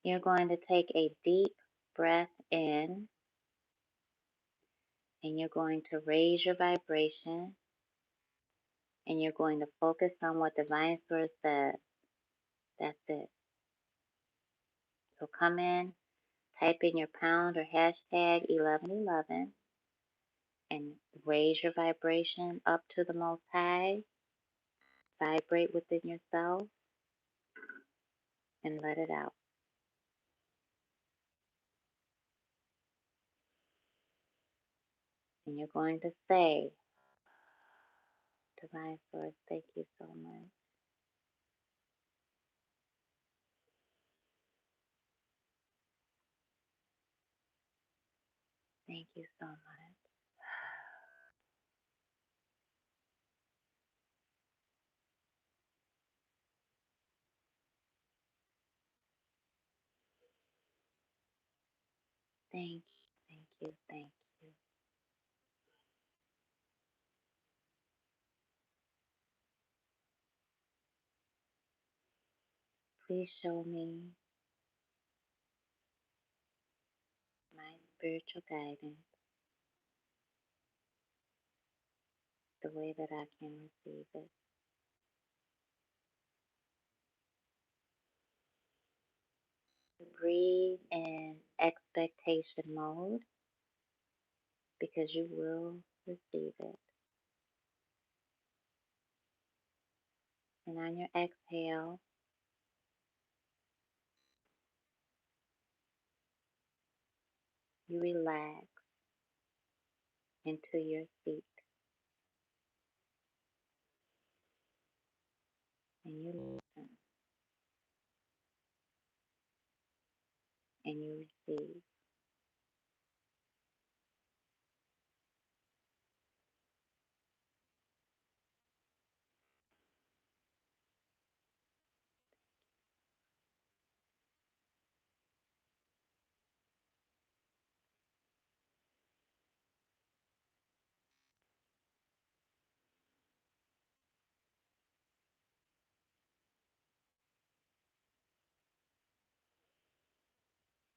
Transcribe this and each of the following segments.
You're going to take a deep breath in and you're going to raise your vibration and you're going to focus on what Divine Source says. That's it. So come in, type in your pound or hashtag 1111 and raise your vibration up to the Most High. Vibrate within yourself and let it out. And you're going to say, Divine Source, thank you so much. Thank you so much. Thank you, thank you, thank you. Please show me my spiritual guidance the way that I can receive it. Breathe in expectation mode because you will receive it. And on your exhale, you relax into your seat and you listen and you receive.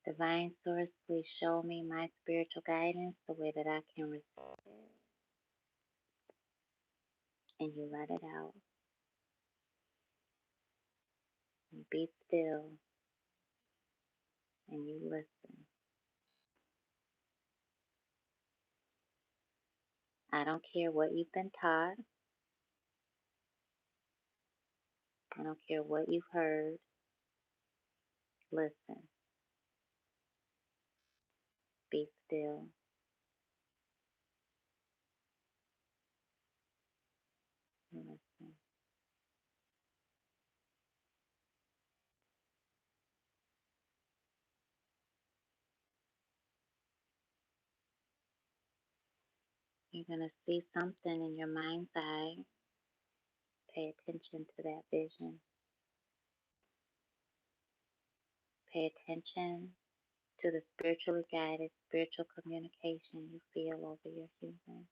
Divine Source, please show me my spiritual guidance the way that I can receive it. And you let it out. And be still and you listen. I don't care what you've been taught. I don't care what you've heard. Listen. Be still. And listen. You're going to see something in your mind's eye. Pay attention to that vision. Pay attention to the spiritually guided spiritual communication you feel over your human.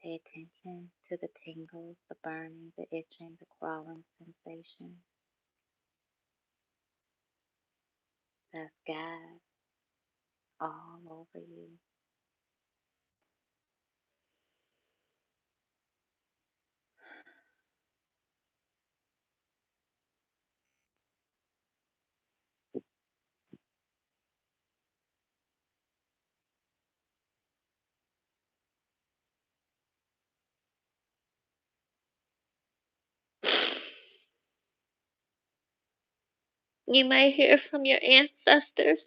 Pay attention to the tingles, the burning, the itching, the crawling sensation. That's God all over you. You might hear from your ancestors.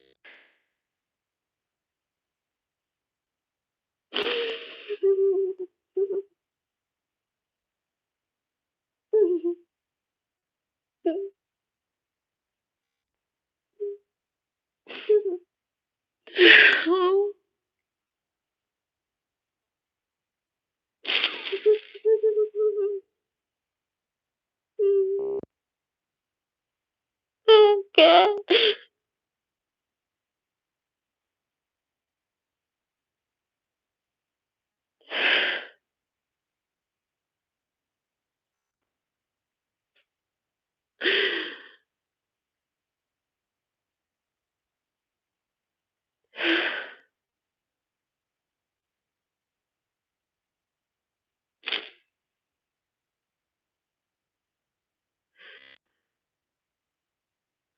Oh God.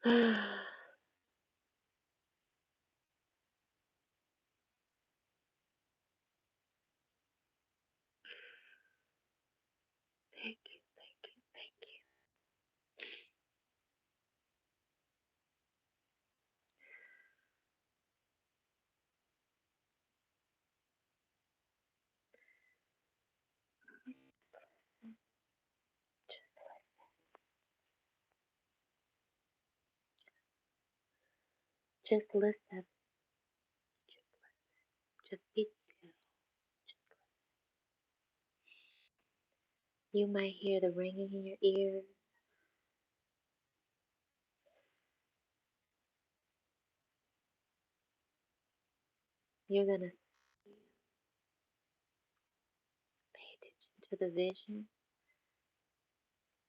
Thank you, thank you, thank you. Just listen. Just be still. You might hear the ringing in your ears. You're going to pay attention to the vision.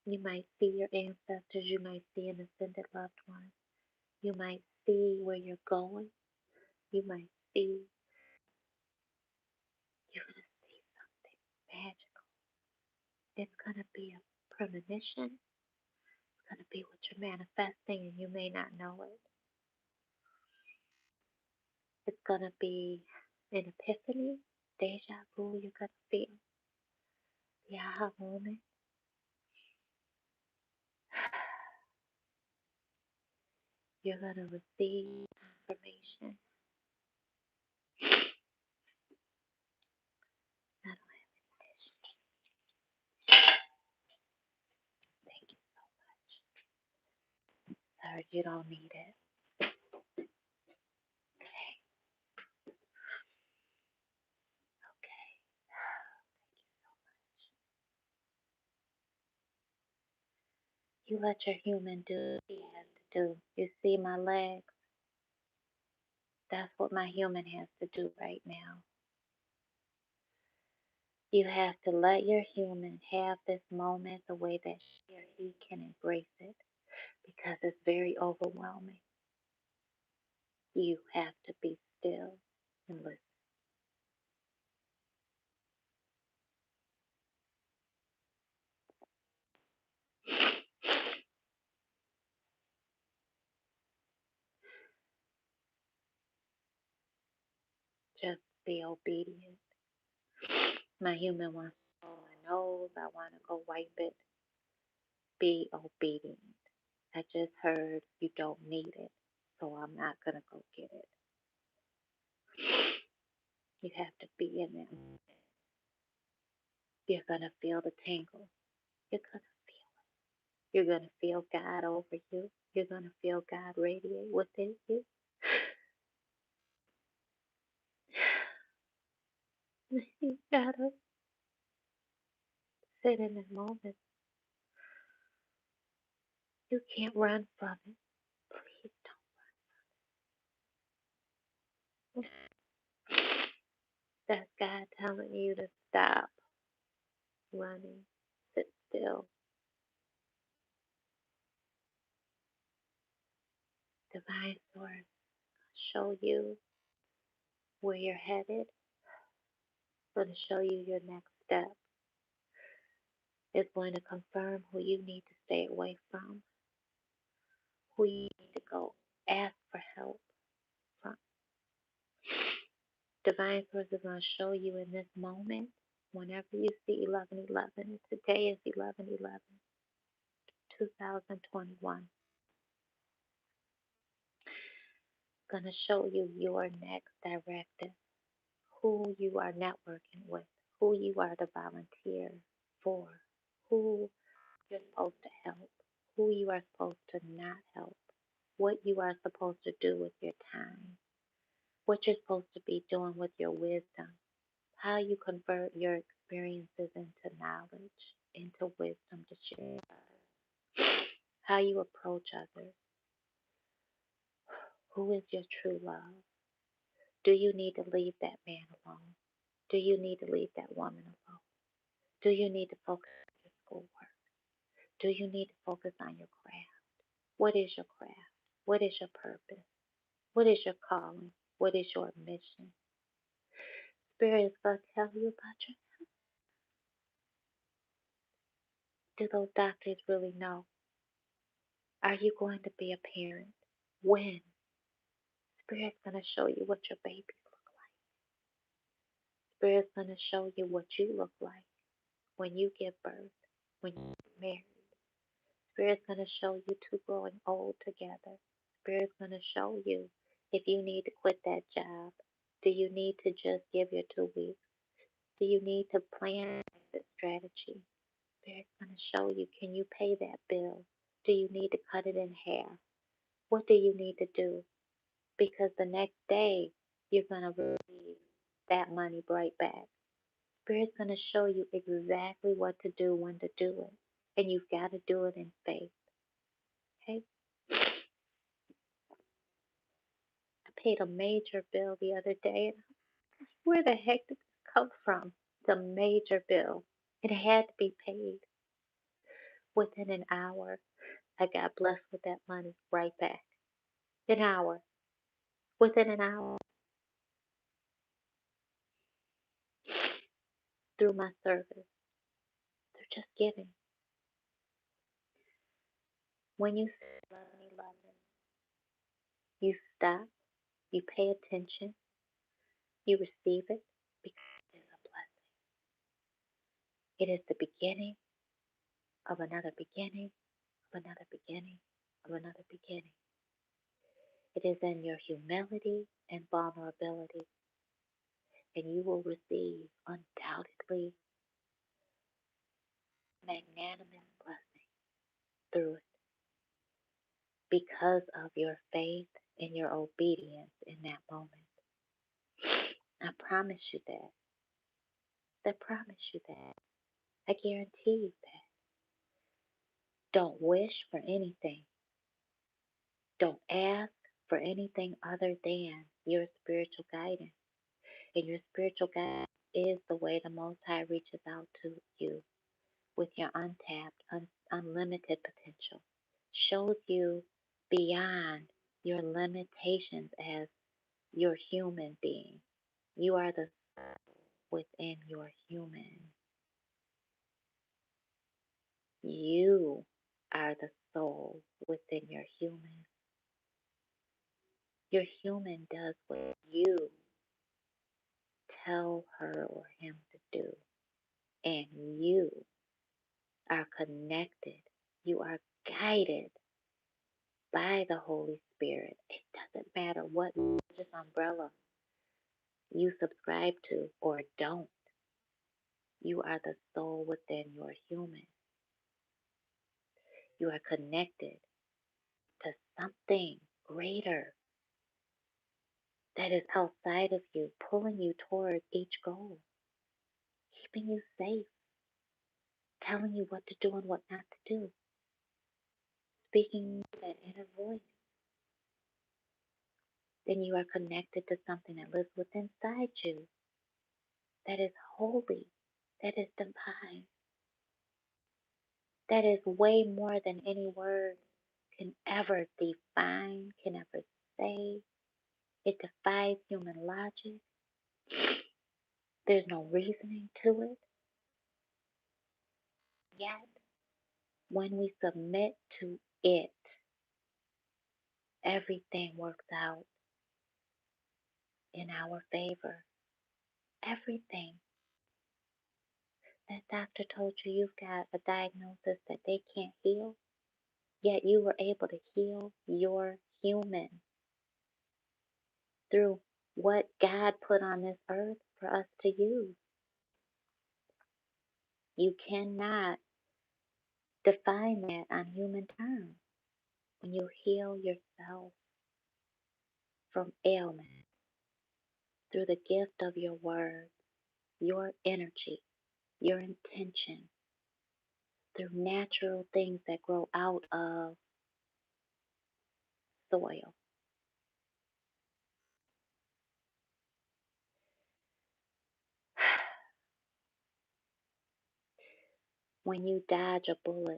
You might see your ancestors. You might see an ascended loved one. You might see where you're going. You might see, you're going to see something magical. It's going to be a premonition. It's going to be what you're manifesting and you may not know it. It's going to be an epiphany, deja vu. You're going to feel the aha moment. You're going to receive information. I don't have any dish. Thank you so much. Sir, you don't need it. Okay, okay. You let your human do what he has to do. You see my legs? That's what my human has to do right now. You have to let your human have this moment the way that she or he can embrace it because it's very overwhelming. You have to be still and listen. Just be obedient. My human wants to blow my nose. I want to go wipe it. Be obedient. I just heard you don't need it, so I'm not going to go get it. You have to be in that moment. You're going to feel the tingle. You're going to feel it. You're going to feel God over you. You're going to feel God radiate within you. You got to sit in that moment. You can't run from it. Please don't. That's God telling you to stop running. Sit still. Divine Source show you where you're headed. It's going to show you your next step. It's going to confirm who you need to stay away from, who you need to go ask for help from. Divine Source is going to show you in this moment, whenever you see 1111, and today is 1111, 2021. Going to show you your next directive, who you are networking with, who you are to volunteer for, who you're supposed to help, who you are supposed to not help, what you are supposed to do with your time, what you're supposed to be doing with your wisdom, how you convert your experiences into knowledge, into wisdom to share with others, how you approach others, who is your true love. Do you need to leave that man alone? Do you need to leave that woman alone? Do you need to focus on your schoolwork? Do you need to focus on your craft? What is your craft? What is your purpose? What is your calling? What is your mission? Spirit is going to tell you about you. Do those doctors really know? Are you going to be a parent? When? Spirit's going to show you what your babies look like. Spirit's going to show you what you look like when you give birth, when you get married. Spirit's going to show you two growing old together. Spirit's going to show you if you need to quit that job. Do you need to just give your 2 weeks? Do you need to plan an exit strategy? Spirit's going to show you, can you pay that bill? Do you need to cut it in half? What do you need to do? Because the next day, you're going to receive that money right back. Spirit's going to show you exactly what to do, when to do it. And you've got to do it in faith. Okay? I paid a major bill the other day. And where the heck did this come from? It's a major bill. It had to be paid within an hour. I got blessed with that money right back. An hour. Within an hour. Through my service. They're just giving. When you say, love me, you stop, you pay attention, you receive it because it is a blessing. It is the beginning of another beginning, of another beginning, of another beginning. It is in your humility and vulnerability, and you will receive undoubtedly magnanimous blessing through it because of your faith and your obedience in that moment. I promise you that. I promise you that. I guarantee you that. Don't wish for anything. Don't ask for anything other than your spiritual guidance. And your spiritual guidance is the way the Most High reaches out to you with your untapped, unlimited potential. Shows you beyond your limitations as your human being. You are the soul within your human. You are the soul within your human. Your human does what you tell her or him to do. And you are connected. You are guided by the Holy Spirit. It doesn't matter what religious umbrella you subscribe to or don't. You are the soul within your human. You are connected to something greater that is outside of you, pulling you towards each goal, keeping you safe, telling you what to do and what not to do, speaking that inner voice. Then you are connected to something that lives within inside you that is holy, that is divine, that is way more than any word can ever define, can ever say. It defies human logic. There's no reasoning to it. Yet, when we submit to it, everything works out in our favor. Everything. That doctor told you you've got a diagnosis that they can't heal, yet you were able to heal your human through what God put on this earth for us to use. You cannot define that on human terms. When you heal yourself from ailment through the gift of your words, your energy, your intention, through natural things that grow out of soil. When you dodge a bullet,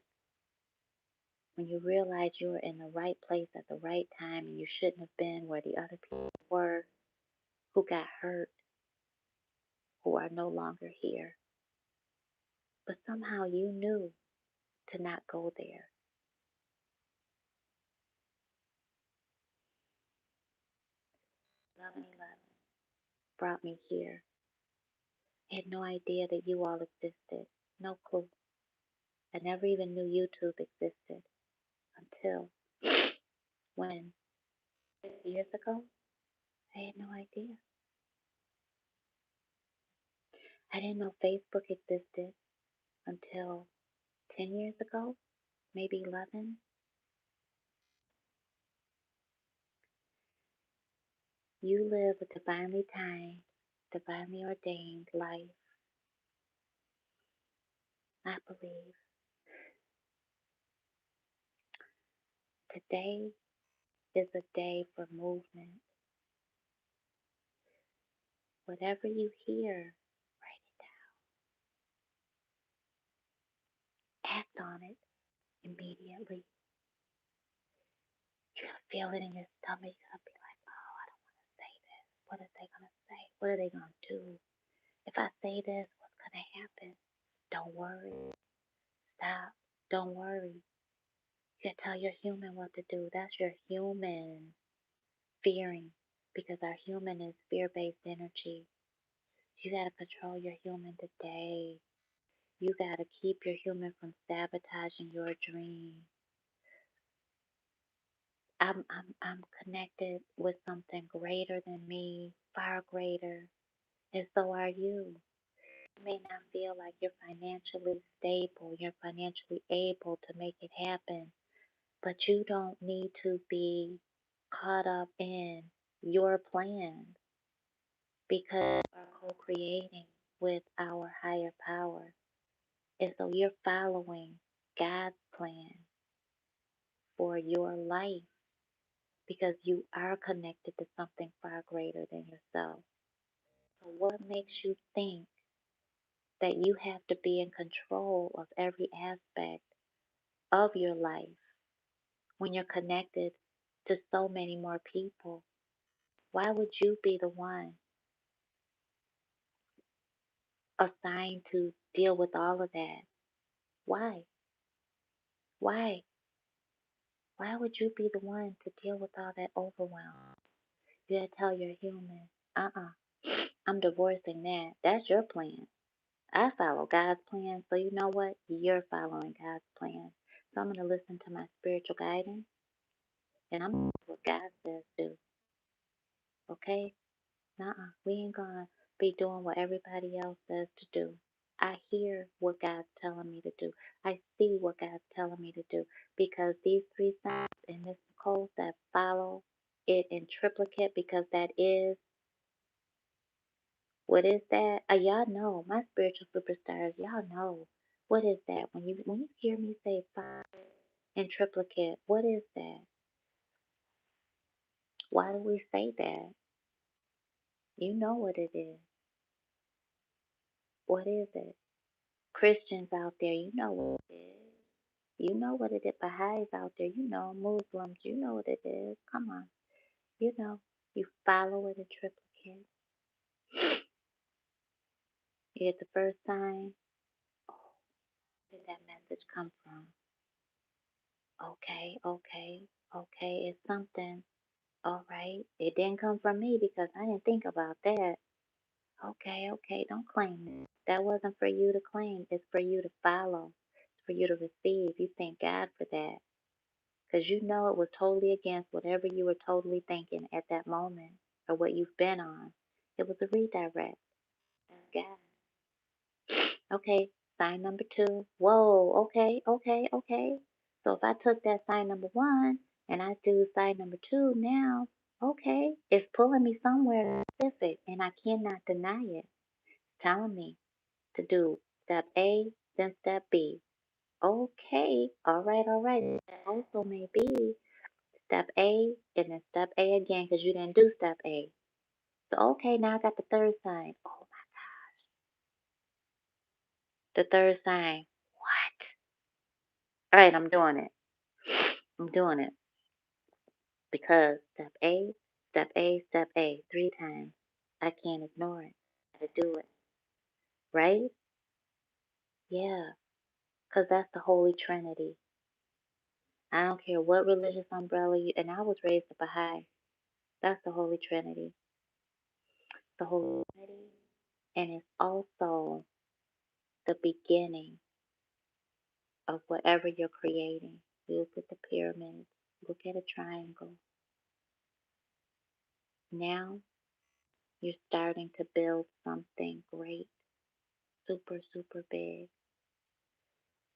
when you realize you were in the right place at the right time and you shouldn't have been where the other people were who got hurt, who are no longer here. But somehow you knew to not go there. brought me here. I had no idea that you all existed. No clue. I never even knew YouTube existed until when 6 years ago, I had no idea. I didn't know Facebook existed until 10 years ago, maybe 11. You live a divinely timed, divinely ordained life. I believe today is a day for movement. Whatever you hear, write it down. Act on it immediately. You're going to feel it in your stomach. You're going to be like, oh, I don't want to say this. What are they going to say? What are they going to do? If I say this, what's going to happen? Don't worry. Stop. Don't worry. You can tell your human what to do. That's your human fearing, because our human is fear-based energy. You got to control your human today. You got to keep your human from sabotaging your dream. I'm connected with something greater than me, far greater, and so are you. You may not feel like you're financially stable, you're financially able to make it happen, but you don't need to be caught up in your plan, because we are co-creating with our higher power. And so you're following God's plan for your life, because you are connected to something far greater than yourself. So what makes you think that you have to be in control of every aspect of your life when you're connected to so many more people? Why would you be the one assigned to deal with all of that? Why? Why? Why would you be the one to deal with all that overwhelm? You gotta tell your human, I'm divorcing that. That's your plan. I follow God's plan, so you know what? You're following God's plan. So I'm gonna listen to my spiritual guidance, and I'm gonna do what God says do. Okay? We ain't gonna be doing what everybody else says to do. I hear what God's telling me to do. I see what God's telling me to do, because these three signs in this code that follow it in triplicate, because that is, what is that? Y'all know, my spiritual superstars, y'all know. What is that? When you hear me say five in triplicate, what is that? Why do we say that? You know what it is. What is it? Christians out there, you know what it is. You know what it is. Baha'is out there, you know. Muslims, you know what it is. Come on. You know. You follow it in triplicate. You get the first sign. Oh, where did that message come from? Okay, okay, okay. It's something. All right. It didn't come from me because I didn't think about that. Okay, okay. Don't claim it. That wasn't for you to claim. It's for you to follow. It's for you to receive. You thank God for that. Because you know it was totally against whatever you were totally thinking at that moment, or what you've been on. It was a redirect. That's God. Okay, sign number two. Whoa, okay, okay, okay. So if I took that sign number one and I do sign number two now, okay, it's pulling me somewhere specific and I cannot deny it. It's telling me to do step A, then step B. Okay, all right. That also may be step A and then step A again because you didn't do step A. So okay, now I got the third sign. Oh, the third sign. What? All right, I'm doing it. I'm doing it because step A, step A, three times. I can't ignore it. I gotta do it, right? Yeah, because that's the Holy Trinity. I don't care what religious umbrella you, and I was raised a Baha'i. That's the Holy Trinity. the whole unity, and it's also the beginning of whatever you're creating. Look at the pyramids, look at a triangle. Now you're starting to build something great, super, super big.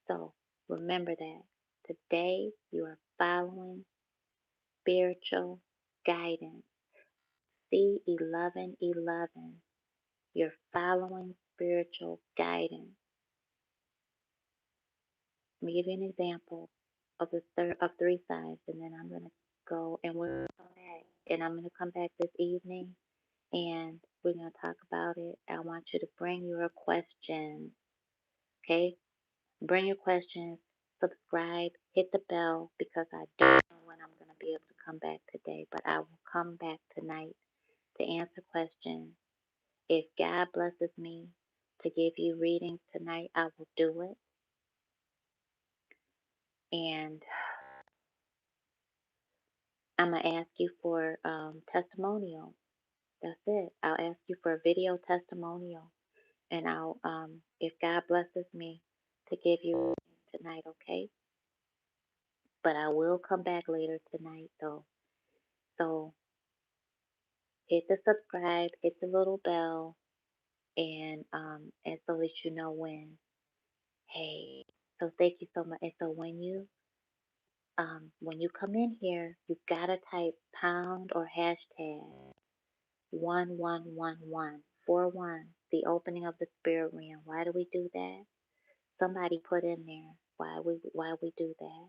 So remember that today you are following spiritual guidance. C1111. You're following spiritual guidance. Let me give you an example of of three signs, and then I'm gonna go and we'll come back. And I'm gonna come back this evening, and we're gonna talk about it. I want you to bring your questions. Okay, bring your questions. Subscribe, hit the bell because I don't know when I'm gonna be able to come back today, but I will come back tonight to answer questions. If God blesses me to give you readings tonight, I will do it. And I'm going to ask you for testimonials. That's it. I'll ask you for a video testimonial. And if God blesses me to give you tonight, okay? But I will come back later tonight, though. So hit the subscribe, hit the little bell, and so that you know when. Hey, so thank you so much. And so when you come in here, you gotta type pound or hashtag 111141, the opening of the spirit realm. Why do we do that? Somebody put in there why we do that.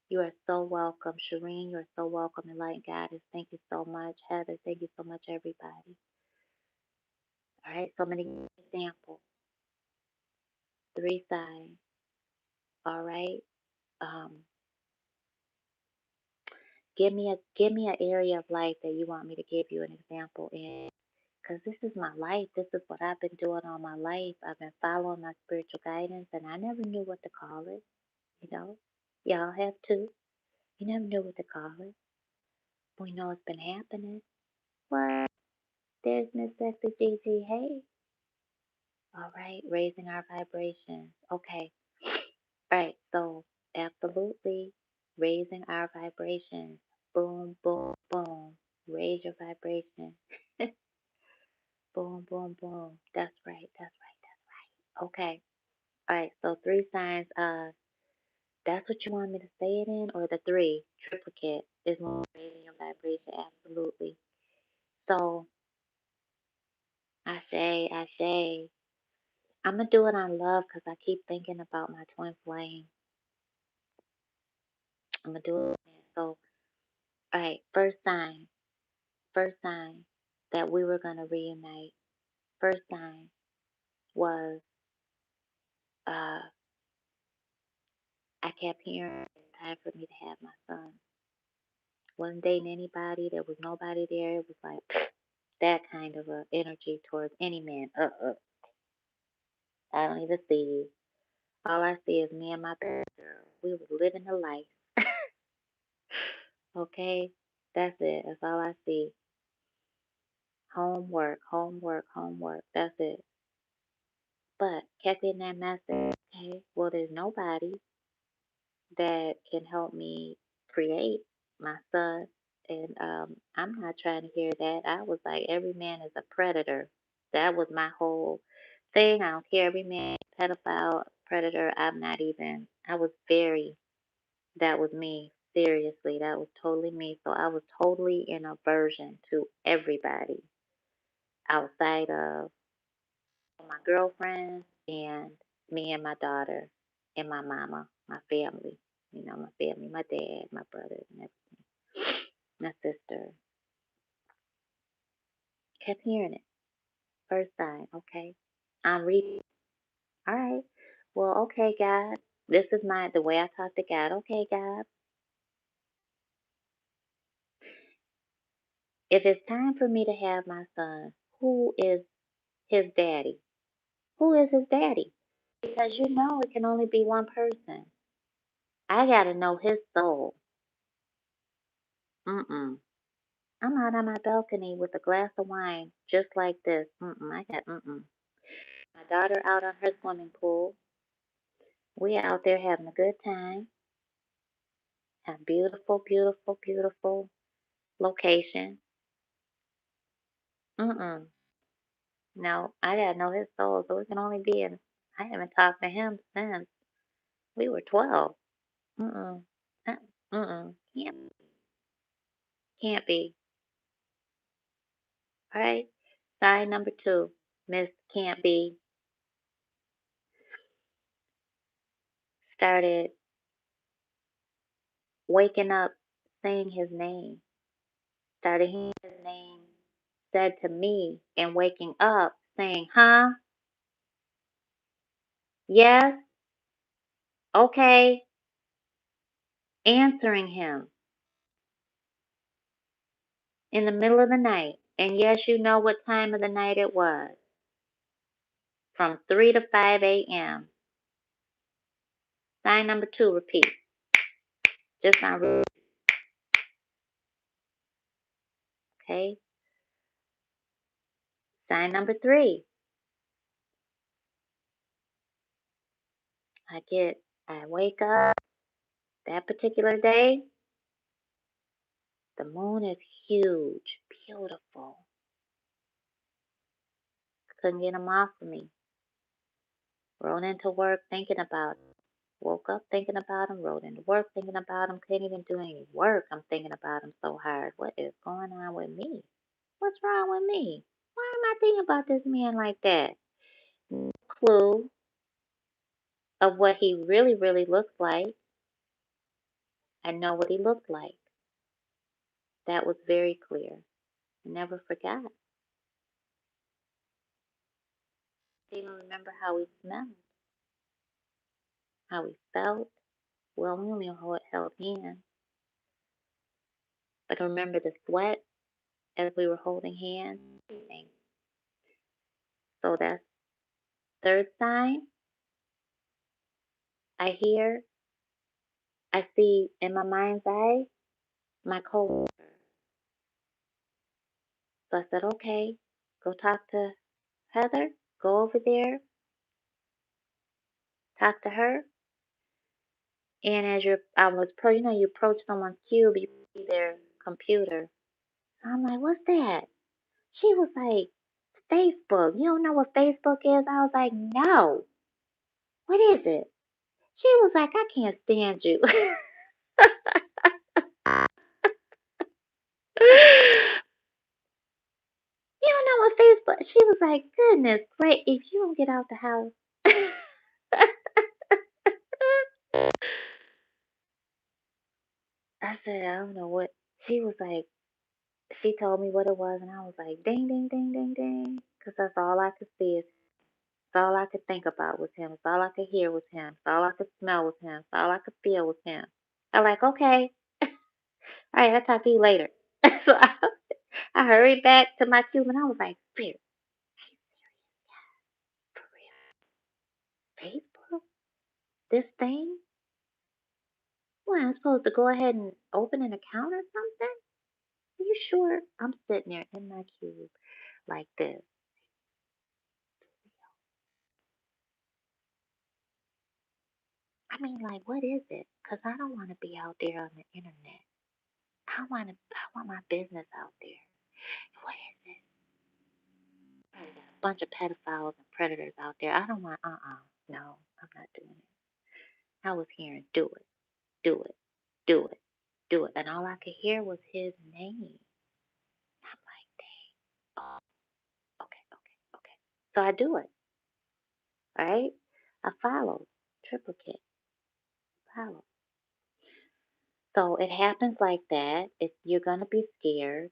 You are so welcome, Shireen. You are so welcome, Enlightened Goddess. Thank you so much, Heather. Thank you so much, everybody. All right, so many examples. Three signs. All right. Um, give me an area of life that you want me to give you an example in. Because this is my life. This is what I've been doing all my life. I've been following my spiritual guidance, and I never knew what to call it. You know, y'all have too. You never knew what to call it. We know it's been happening. What? There's Miss Sexy Gigi. Hey. All right, raising our vibrations. Okay. All right, so absolutely raising our vibrations. Boom, boom, boom. Raise your vibration. Boom, boom, boom. That's right. That's right. That's right. Okay. All right. So three signs. That's what you want me to say it in, or the three triplicate is more raising your vibration. Absolutely. So I say, I'm gonna do it on love because I keep thinking about my twin flame. I'm gonna do it. So, all right. First sign that we were gonna reunite. First sign was uh, I kept hearing it's time for me to have my son. Wasn't dating anybody. There was nobody there. It was like that kind of a energy towards any man. I don't even see you. All I see is me and my baby girl. We were living the life. Okay? That's it. That's all I see. Homework, homework, homework. That's it. But kept getting that message. Okay, well, there's nobody that can help me create my son. And I'm not trying to hear that. I was like, every man is a predator. That was my whole thing. I don't care. Every man, pedophile, predator. I'm not even. I was very. That was me. Seriously, that was totally me. So I was totally in aversion to everybody outside of my girlfriends and me and my daughter and my mama, my family. You know, my family, my dad, my brother, and everything. My sister. Kept hearing it. First time, okay. I'm reading. All right. Well, okay, God. This is the way I talk to God. Okay, God. If it's time for me to have my son, who is his daddy? Who is his daddy? Because you know it can only be one person. I gotta know his soul. Mm-mm. I'm out on my balcony with a glass of wine, just like this. I got my daughter out on her swimming pool. We out there having a good time. A beautiful, beautiful, beautiful location. Mm-mm. No, I gotta know his soul, so it can only be in. I haven't talked to him since we were 12. Mm-mm. Uh, Mm-mm. Can't be. All right. Sign number two, Miss Can't Be, started waking up saying his name. Started hearing his name said to me and waking up saying, huh? Yes? Okay. Answering him in the middle of the night. And yes, you know what time of the night it was. From 3 to 5 a.m. Sign number two, repeat. Just not real. Okay. Sign number three. I wake up that particular day. The moon is huge, beautiful. Couldn't get him off of me. Rode into work thinking about him. Woke up thinking about him. Rode into work thinking about him. Couldn't even do any work. I'm thinking about him so hard. What is going on with me? What's wrong with me? Why am I thinking about this man like that? No clue of what he really, really looks like. I know what he looked like. That was very clear. I never forgot. I even remember how he smelled, how he felt. Well, we only held hands. But I remember the sweat as we were holding hands. Everything. So that's third sign. I hear, I see in my mind's eye my coworker. So I said, okay, go talk to Heather. Go over there, talk to her. And as you approach someone's cube, you see their computer. So I'm like, what's that? She was like, Facebook. You don't know what Facebook is? I was like, no. What is it? She was like, I can't stand you. You don't know what Facebook. She was like, goodness, great. If you don't get out the house. I said, I don't know what. She was like, she told me what it was, and I was like, ding, ding, ding, ding, ding. Because that's all I could see. It's all I could think about was him. It's all I could hear was him. It's all I could smell was him. It's all I could feel was him. I'm like, okay. All right, I'll talk to you later. So I hurried back to my cube, and I was like, Spirit, for real? Facebook? This thing? Well, I'm supposed to go ahead and open an account or something? Are you sure? I'm sitting there in my cube like this. I mean, like, what is it? Because I don't want to be out there on the internet. I want my business out there. What is it? There's a bunch of pedophiles and predators out there. I don't want, no, I'm not doing it. I was hearing, do it, do it, do it, do it. And all I could hear was his name. I'm like, dang, oh, okay, okay, okay. So I do it, all right? I follow, triplicate, follow. So it happens like that. You're going to be scared,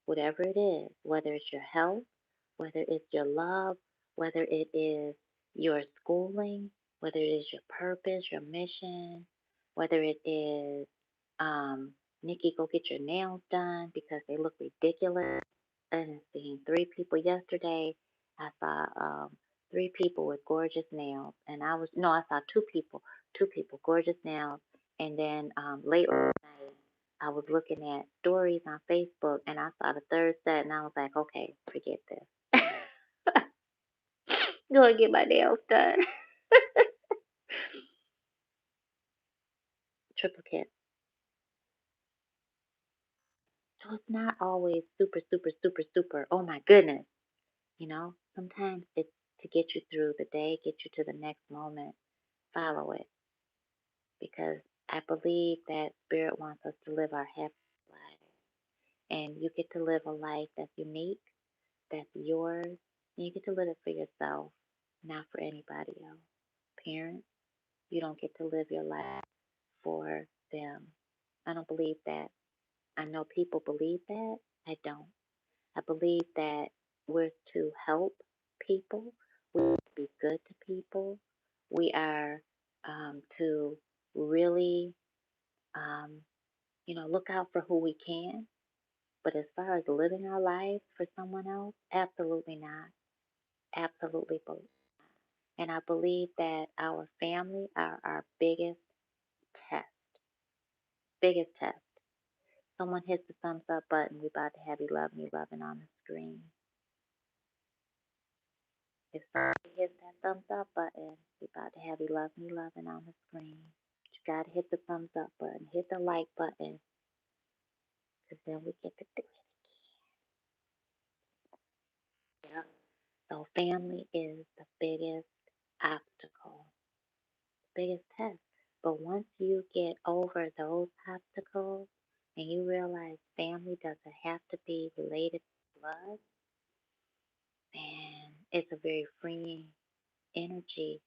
whatever it is, whether it's your health, whether it's your love, whether it is your schooling, whether it is your purpose, your mission, whether it is, Nikki, go get your nails done because they look ridiculous. And seeing three people yesterday. I saw three people with gorgeous nails, and I saw two people, gorgeous nails, and then later night I was looking at stories on Facebook and I saw the third set and I was like, okay, forget this. Go and get my nails done. Triplicate. So it's not always super, super, super, super. Oh my goodness. Sometimes it's to get you through the day, get you to the next moment. Follow it because I believe that Spirit wants us to live our happy life. And you get to live a life that's unique, that's yours, and you get to live it for yourself, not for anybody else. Parents, you don't get to live your life for them. I don't believe that. I know people believe that. I don't. I believe that we're to help people, we're to be good to people, we are to really, um, look out for who we can. But as far as living our lives for someone else, absolutely not. Absolutely. And I believe that our family are our test, biggest test. Someone hits the thumbs up button, we about to have you love me loving on the screen. If somebody hits that thumbs up button, we about to have you love me loving on the screen. But you gotta hit the thumbs up button, hit the like button, because then we get to do it. Yeah. So family is the biggest obstacle, biggest test. But once you get over those obstacles and you realize family doesn't have to be related to blood, man, it's a very freeing energy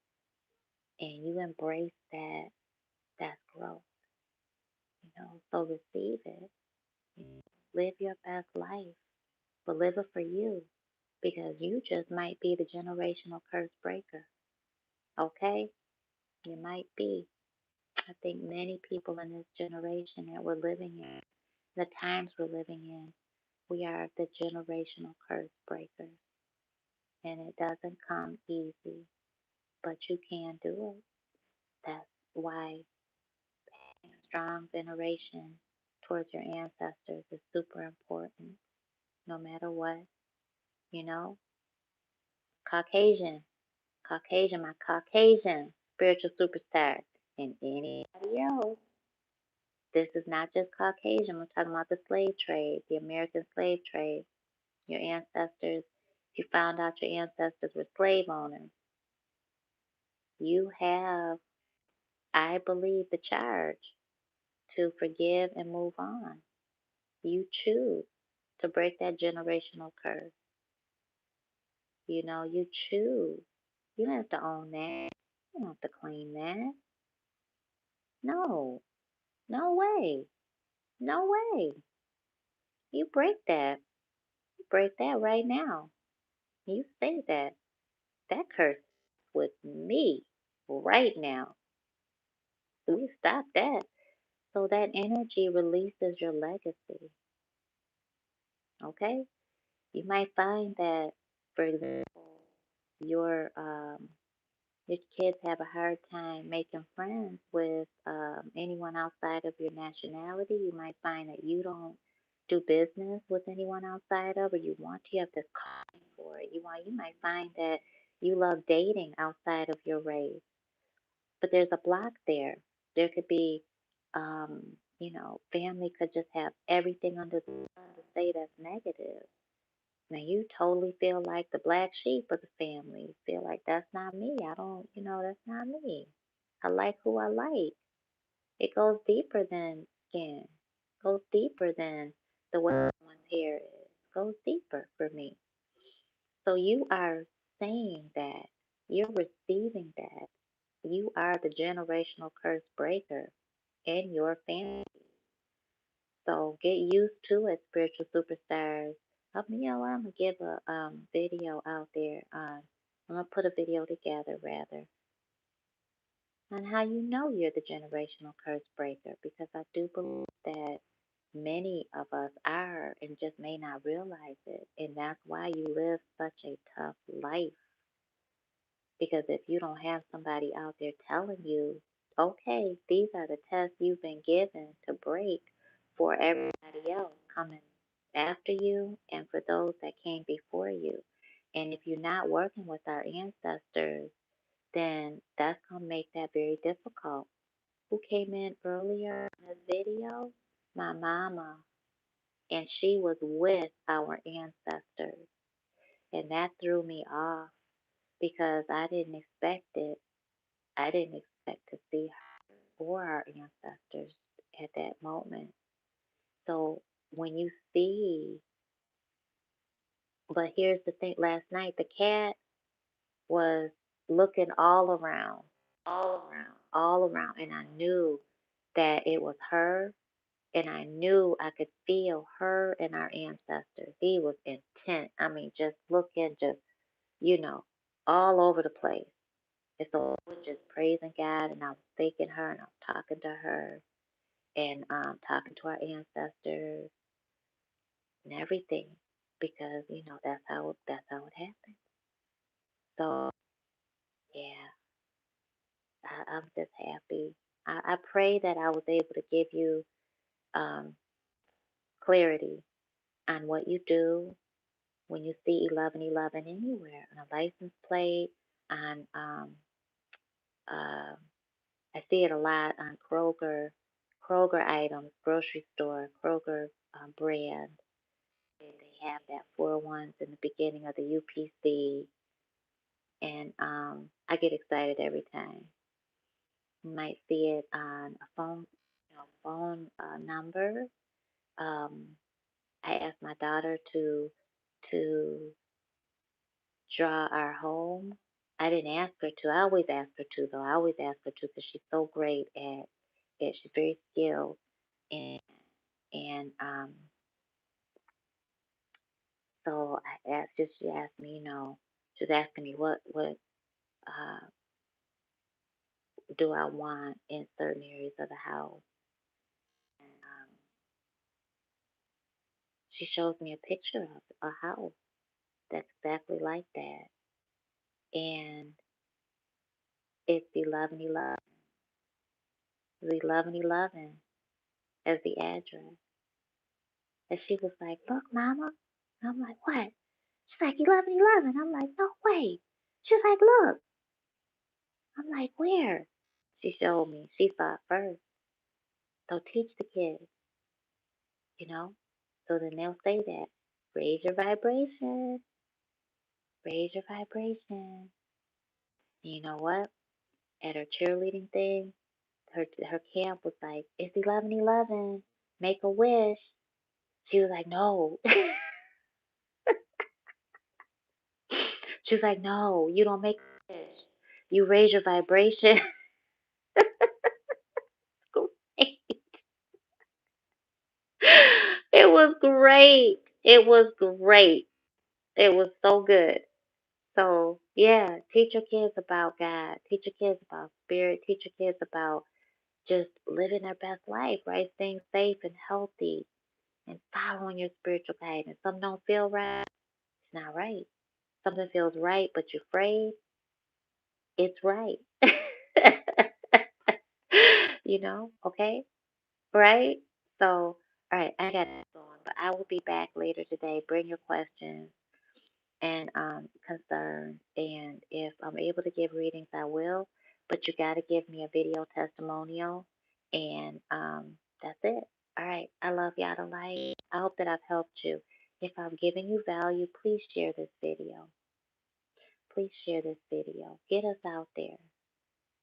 and you embrace that's growth, So receive it. Live your best life, but live it for you because you just might be the generational curse breaker. Okay? You might be. I think many people in this generation that we're living in, the times we're living in, we are the generational curse breakers. And it doesn't come easy, but you can do it. That's why having a strong veneration towards your ancestors is super important, no matter what. You know, Caucasian, my Caucasian spiritual superstar, and anybody else. This is not just Caucasian. We're talking about the slave trade, the American slave trade. Your ancestors, if you found out your ancestors were slave owners, you have, I believe, the charge to forgive and move on. You choose to break that generational curse. You choose. You don't have to own that. You don't have to claim that. No, no way. No way. You break that. You break that right now. You say that. That curse with me right now. So you stop that. So that energy releases your legacy. Okay? You might find that, for example, your your kids have a hard time making friends with anyone outside of your nationality. You might find that you don't do business with anyone outside of, or you want to, you have this calling for it. You might find that you love dating outside of your race, but there's a block there. There could be, um, family could just have everything under the sun to say that's negative. Now you totally feel like the black sheep of the family. Feel like that's not me. I don't, that's not me. I like who I like. It goes deeper than skin. It goes deeper than the way someone's hair is. It goes deeper for me. So you are saying that. You're receiving that. You are the generational curse breaker in your family. So get used to it, spiritual superstars. I'm gonna give a video out there on. I'm gonna put a video together rather on how you know you're the generational curse breaker because I do believe that many of us are and just may not realize it, and that's why you live such a tough life. Because if you don't have somebody out there telling you, okay, these are the tests you've been given to break, for everybody else coming after you and for those that came before you. And if you're not working with our ancestors, then that's going to make that very difficult. Who came in earlier in this video? My mama. And she was with our ancestors. And that threw me off because I didn't expect it. I didn't expect to see her or our ancestors at that moment. So when you see, but here's the thing, last night the cat was looking all around, and I knew that it was her, and I knew I could feel her and our ancestors. He was intent. I mean, just looking, just, you know, all over the place. And so I was just praising God, and I was thanking her, and I was talking to her, and talking to our ancestors and everything, because that's how it happened. So yeah, I'm just happy. I pray that I was able to give you um, clarity on what you do when you see 1111 anywhere on a license plate, on um, I see it a lot on Kroger items, grocery store, Kroger brand. They have that 4 ones in the beginning of the UPC, and I get excited every time. You might see it on a phone number. Um, I asked my daughter to draw our home. I didn't ask her to. I always ask her to, though. I always ask her to because she's so great at it. She's very skilled, and and so I asked. She asked me, she was asking me what uh do I want in certain areas of the house, and she shows me a picture of a house that's exactly like that, and it's 1111. It's 1111 as the address. And she was like, "Look, Mama." And I'm like, "What?" She's like, 1111. I'm like, "No way." She's like, "Look." I'm like, "Where?" She showed me. She saw it first. So teach the kids, you know? So then they'll say that. Raise your vibration. Raise your vibration. And you know what? At her cheerleading thing, her camp was like, "It's 1111. Make a wish." She was like, "No." She was like, "No, you don't make a wish. You raise your vibration." It was great. It was great. It was so good. So, yeah, teach your kids about God. Teach your kids about spirit. Teach your kids about just living their best life, right? Staying safe and healthy and following your spiritual guidance. Something don't feel right, it's not right. Something feels right, but you're afraid, it's right. Okay? Right? So, all right, I got to go on, but I will be back later today. Bring your questions and concerns, and if I'm able to give readings, I will. But you got to give me a video testimonial, and that's it. All right, I love y'all to life. I hope that I've helped you. If I'm giving you value, please share this video. Please share this video. Get us out there.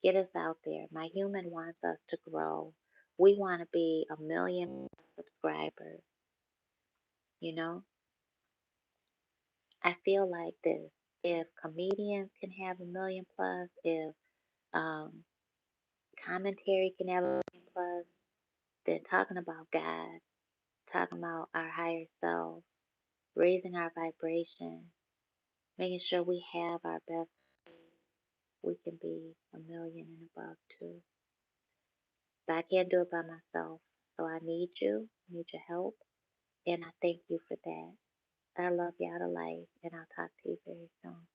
Get us out there. My human wants us to grow. We want to be 1 million subscribers. You know, I feel like this. If comedians can have 1 million plus, if um, commentary can have 1 million plus, then talking about God, talking about our higher self, raising our vibration, making sure we have our best, we can be 1 million and above too. But I can't do it by myself. So I need your help, and I thank you for that. I love y'all to life, and I'll talk to you very soon.